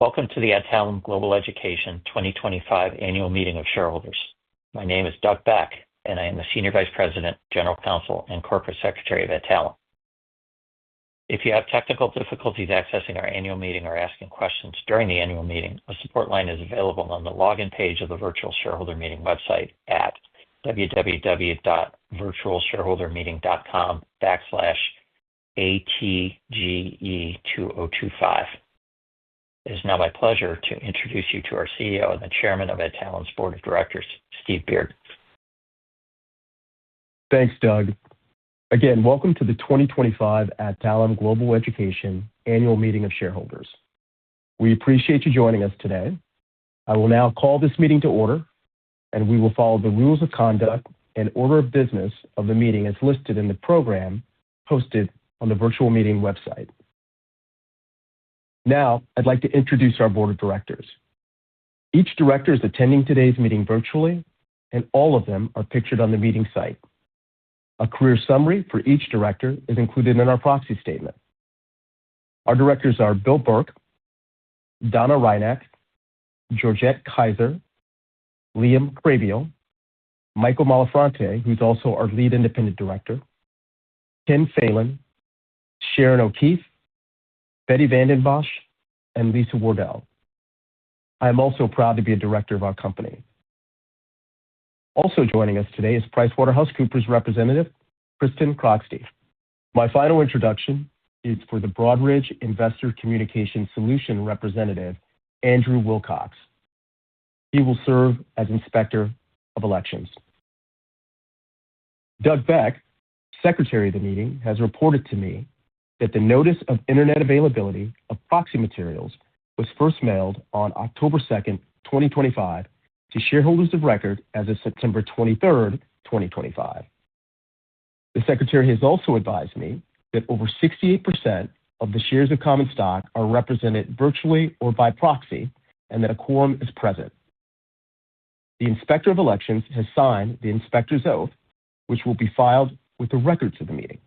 Welcome to the Adtalem Global Education 2025 Annual Meeting of Shareholders. My name is Doug Beck, and I am the Senior Vice President, General Counsel, and Corporate Secretary of Adtalem. If you have technical difficulties accessing our annual meeting or asking questions during the annual meeting, a support line is available on the login page of the virtual shareholder meeting website at www.virtualshareholdermeeting.com/ATGE2025. It is now my pleasure to introduce you to our CEO and the Chairman of Adtalem's Board of Directors, Steve Beard. Thanks, Doug. Again, welcome to the 2025 Adtalem Global Education Annual Meeting of Shareholders. We appreciate you joining us today. I will now call this meeting to order, and we will follow the rules of conduct and order of business of the meeting as listed in the program posted on the virtual meeting website. Now, I'd like to introduce our Board of Directors. Each director is attending today's meeting virtually, and all of them are pictured on the meeting site. A career summary for each director is included in our proxy statement. Our directors are Bill Burke, Donna Reinach, Georgette Kaiser, Liam Crabiel, Michael Malafronte, who's also our lead independent director, Ken Phelan, Sharon O'Keefe, Betty Vanden Bosch, and Lisa Wardell. I am also proud to be a director of our company. Also joining us today is PricewaterhouseCoopers representative, Kristen Croxty. My final introduction is for the Broadridge Investor Communication Solution representative, Andrew Wilcox. He will serve as Inspector of Elections. Doug Beck, Secretary of the meeting, has reported to me that the notice of internet availability of proxy materials was first mailed on October 2nd, 2025, to shareholders of record as of September 23rd, 2025. The Secretary has also advised me that over 68% of the shares of common stock are represented virtually or by proxy, and that a quorum is present. The Inspector of Elections has signed the Inspector's Oath, which will be filed with the records of the meeting.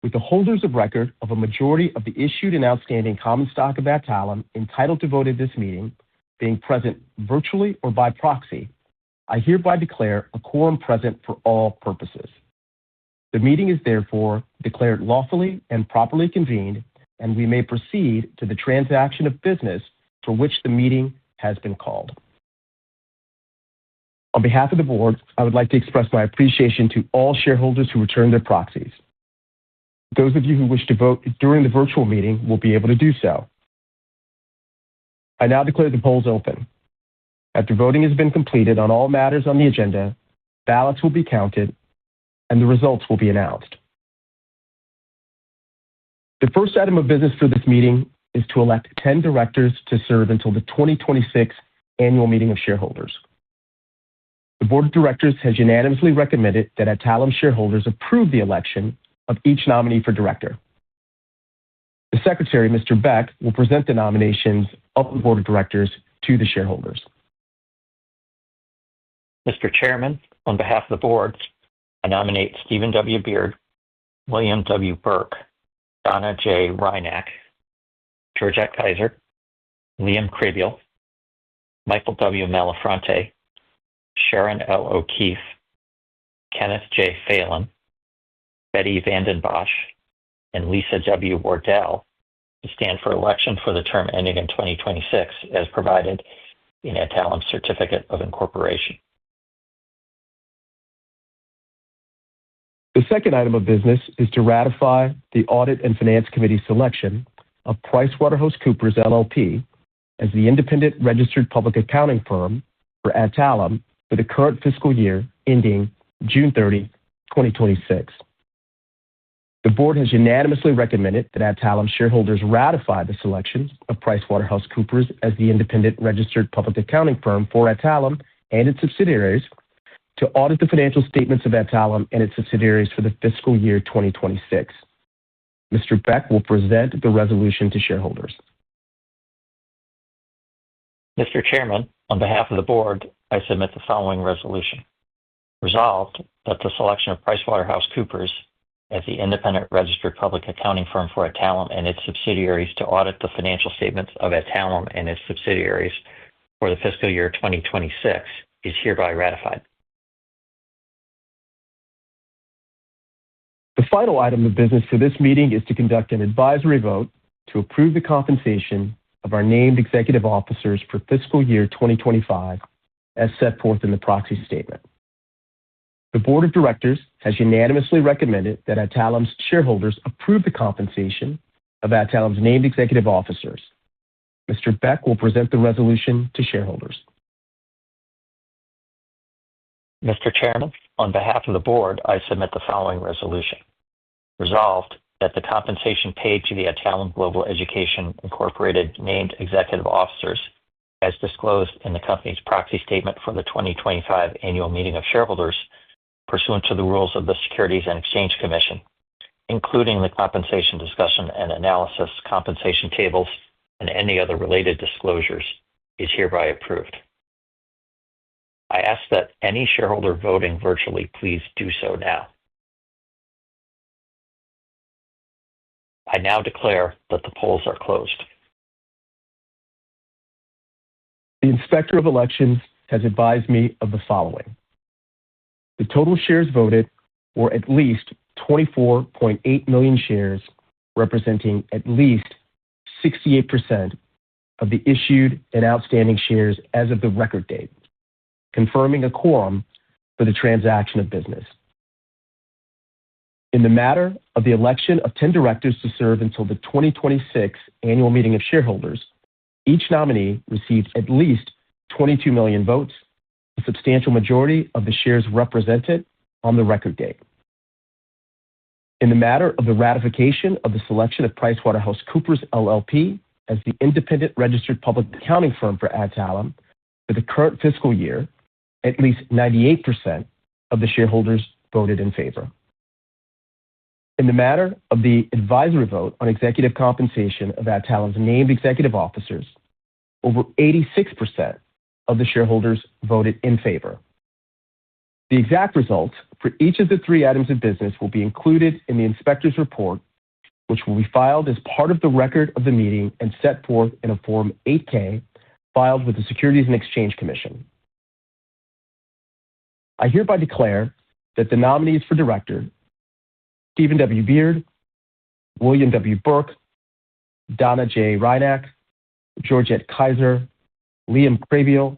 With the holders of record of a majority of the issued and outstanding common stock of Adtalem entitled to vote at this meeting being present virtually or by proxy, I hereby declare a quorum present for all purposes. The meeting is therefore declared lawfully and properly convened, and we may proceed to the transaction of business for which the meeting has been called. On behalf of the board, I would like to express my appreciation to all shareholders who returned their proxies. Those of you who wish to vote during the virtual meeting will be able to do so. I now declare the polls open. After voting has been completed on all matters on the agenda, ballots will be counted, and the results will be announced. The first item of business for this meeting is to elect 10 directors to serve until the 2026 Annual Meeting of Shareholders. The Board of Directors has unanimously recommended that Adtalem shareholders approve the election of each nominee for director. The Secretary, Mr. Beck, will present the nominations of the Board of Directors to the shareholders. Mr. Chairman, on behalf of the board, I nominate Stephen W. Beard, William W. Burke, Donna J. Reinach, Georgette Kaiser, Liam Crabiel, Michael W. Malafronte, Sharon L. O'Keefe, Kenneth J. Phelan, Betty Vanden Bosch, and Lisa W. Wardell to stand for election for the term ending in 2026 as provided in Adtalem's Certificate of Incorporation. The second item of business is to ratify the Audit and Finance Committee selection of PricewaterhouseCoopers LLP as the independent registered public accounting firm for Adtalem for the current fiscal year ending June 30, 2026. The board has unanimously recommended that Adtalem shareholders ratify the selection of PricewaterhouseCoopers as the independent registered public accounting firm for Adtalem and its subsidiaries to audit the financial statements of Adtalem and its subsidiaries for the fiscal year 2026. Mr. Beck will present the resolution to shareholders. Mr. Chairman, on behalf of the board, I submit the following resolution. Resolved that the selection of PricewaterhouseCoopers as the independent registered public accounting firm for Adtalem and its subsidiaries to audit the financial statements of Adtalem and its subsidiaries for the fiscal year 2026 is hereby ratified. The final item of business for this meeting is to conduct an advisory vote to approve the compensation of our named executive officers for fiscal year 2025 as set forth in the proxy statement. The Board of Directors has unanimously recommended that Adtalem's shareholders approve the compensation of Adtalem's named executive officers. Mr. Beck will present the resolution to shareholders. Mr. Chairman, on behalf of the board, I submit the following resolution. Resolved that the compensation paid to the Adtalem Global Education Incorporated named executive officers, as disclosed in the company's proxy statement for the 2025 annual meeting of shareholders, pursuant to the rules of the Securities and Exchange Commission, including the compensation discussion and analysis, compensation tables, and any other related disclosures, is hereby approved. I ask that any shareholder voting virtually please do so now. I now declare that the polls are closed. The Inspector of Elections has advised me of the following. The total shares voted were at least 24.8 million shares, representing at least 68% of the issued and outstanding shares as of the record date, confirming a quorum for the transaction of business. In the matter of the election of 10 directors to serve until the 2026 annual meeting of shareholders, each nominee received at least 22 million votes, a substantial majority of the shares represented on the record date. In the matter of the ratification of the selection of PricewaterhouseCoopers LLP as the independent registered public accounting firm for Adtalem for the current fiscal year, at least 98% of the shareholders voted in favor. In the matter of the advisory vote on executive compensation of Adtalem's named executive officers, over 86% of the shareholders voted in favor. The exact results for each of the three items of business will be included in the inspector's report, which will be filed as part of the record of the meeting and set forth in a Form 8-K filed with the Securities and Exchange Commission. I hereby declare that the nominees for director, Stephen W. Beard, William W. Burke, Donna J. Reinach, Georgette Kaiser, Liam Krehbiel,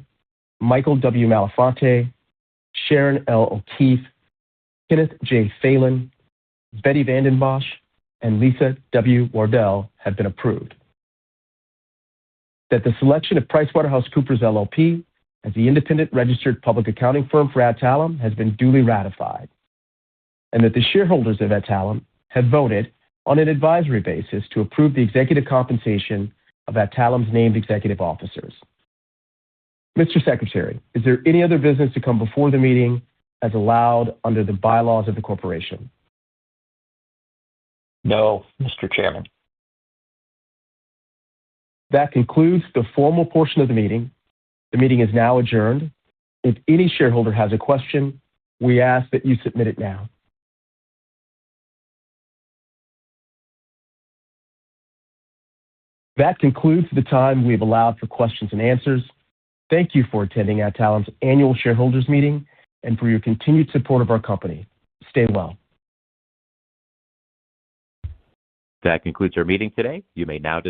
Michael W. Malafronte, Sharon L. O'Keefe, Kenneth J. Phelan, Betty Vandenbosch, and Lisa W. Wardell have been approved. That the selection of PricewaterhouseCoopers LLP as the independent registered public accounting firm for Adtalem has been duly ratified, and that the shareholders of Adtalem have voted on an advisory basis to approve the executive compensation of Adtalem's named executive officers. Mr. Secretary, is there any other business to come before the meeting as allowed under the bylaws of the corporation? No, Mr. Chairman. That concludes the formal portion of the meeting. The meeting is now adjourned. If any shareholder has a question, we ask that you submit it now. That concludes the time we have allowed for questions and answers. Thank you for attending Adtalem's annual shareholders meeting and for your continued support of our company. Stay well. That concludes our meeting today. You may now disconnect.